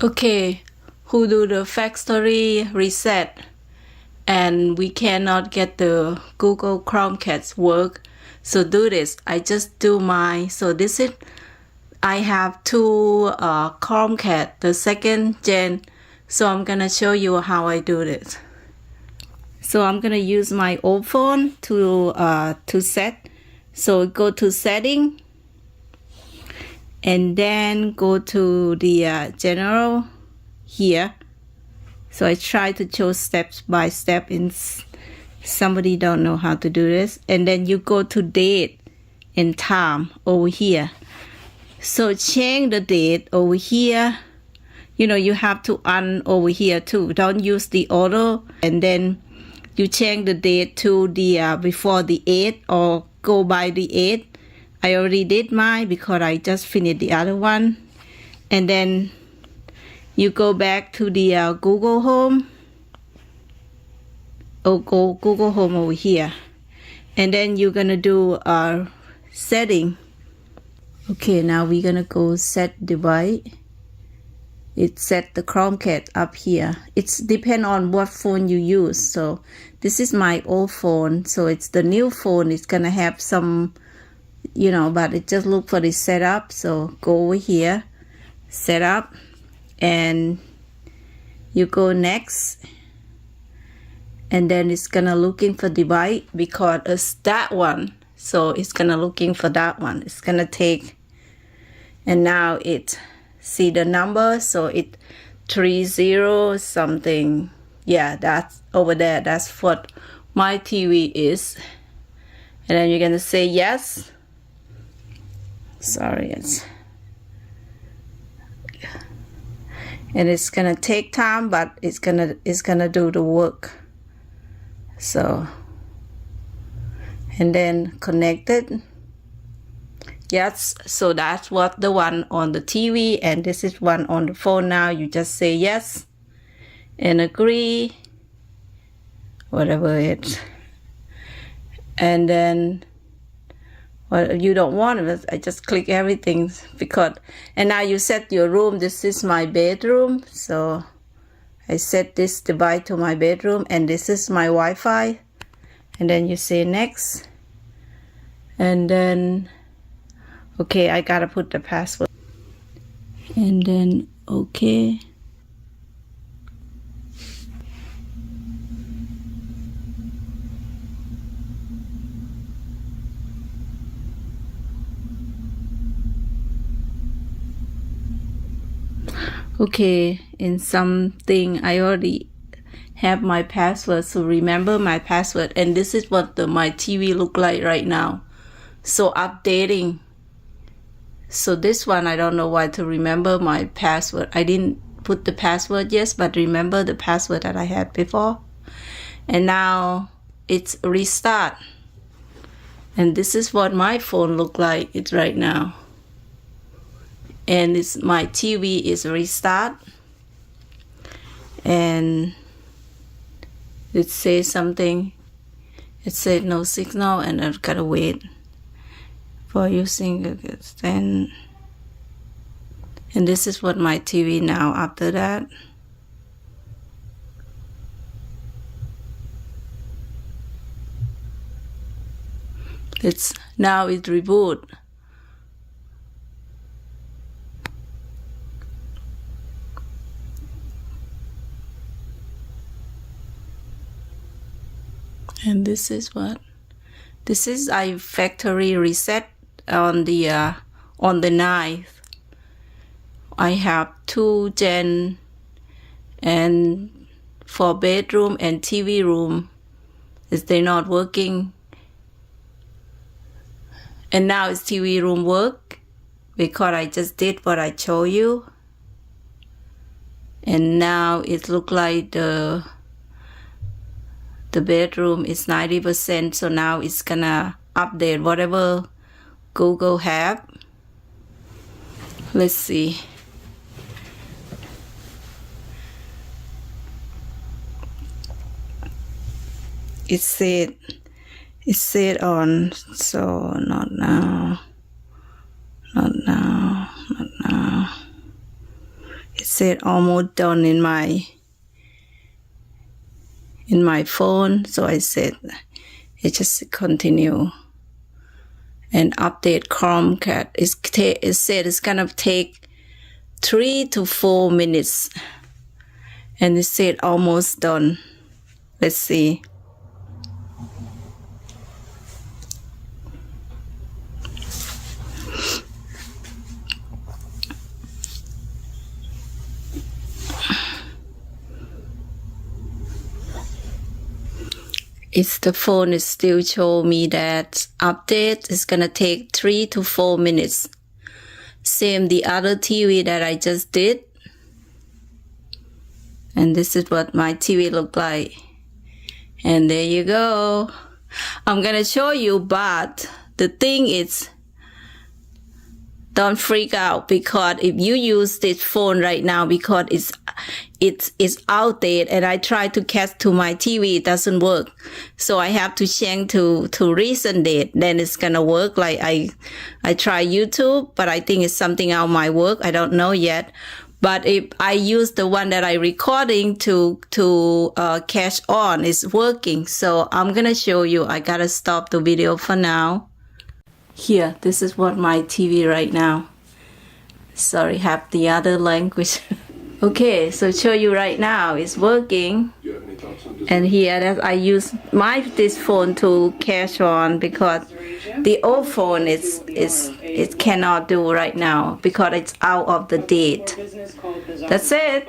Okay, who do the factory reset and we cannot get the Google Chromecast work. So do this. I just do mine. So this is, I have two Chromecast, the second gen. So I'm gonna show you how I do this. So I'm gonna use my old phone to set. So go to setting, and then go to the general here. So I try to show steps by step. In somebody don't know how to do this, and then you go to date and time over here. So change the date over here. You know, you have to over here too. Don't use the auto, and then you change the date to the before the 8 or go by the 8. I already did mine because I just finished the other one. And then you go back to the Google Home. Or go Google Home over here. And then you're gonna do setting. Okay, now we're gonna go set device. It set the Chromecast up here. It's depend on what phone you use. So this is my old phone. So it's the new phone. It's gonna have some, you know, but it just look for the setup. So go over here, setup, and you go next. And then it's gonna looking for device because it's that one. So it's gonna looking for that one. It's gonna take, and now it see the number, so it 30 something. Yeah, that's over there. That's what my TV is. And then you're gonna say yes. Sorry, and it's gonna take time, but it's gonna do the work. So, and then connect it. Yes, so that's what the one on the TV, and this is one on the phone. Now you just say yes and agree, whatever it's, and then what you don't want it, I just click everything because, and now you set your room. This is my bedroom, so I set this device to my bedroom, and this is my Wi-Fi, and then you say next, and then okay, I gotta put the password, and then okay. Okay, in something I already have my password, so remember my password, and this is what my TV look like right now. So updating. So this one, I don't know why to remember my password. I didn't put the password yet, but remember the password that I had before. And now it's restart. And this is what my phone look like it's right now. And it's my TV is restart. And it says something. It said no signal, and I've gotta wait for using it. And this is what my TV now after that. It's now it reboot. And this is what this is. I factory reset on the 9th. I have 2 gen, and for bedroom and TV room is they not working, and now it's TV room work because I just did what I showed you, and now it look like the bedroom is 90%. So now it's gonna update whatever Google have. Let's see. It said on, so not now. It said almost done in my phone, so I said it just continue and update Chromecast. It said it's gonna take 3 to 4 minutes, and it said almost done. Let's see. The phone is still showing me that update is gonna take 3 to 4 minutes. Same the other TV that I just did. And this is what my TV looked like. And there you go. I'm gonna show you, but the thing is, don't freak out, because if you use this phone right now, because it's outdated, and I try to cast to my TV, it doesn't work. So I have to change to recent date, then it's gonna work. Like I try YouTube, but I think it's something out my work. I don't know yet. But if I use the one that I recording to cash on, it's working. So I'm gonna show you. I gotta stop the video for now. Here, this is what my TV right now. Sorry, have the other language. Okay, so show you right now, it's working. And here that I use this phone to cash on, because the old phone it cannot do right now because it's out of the date. That's it.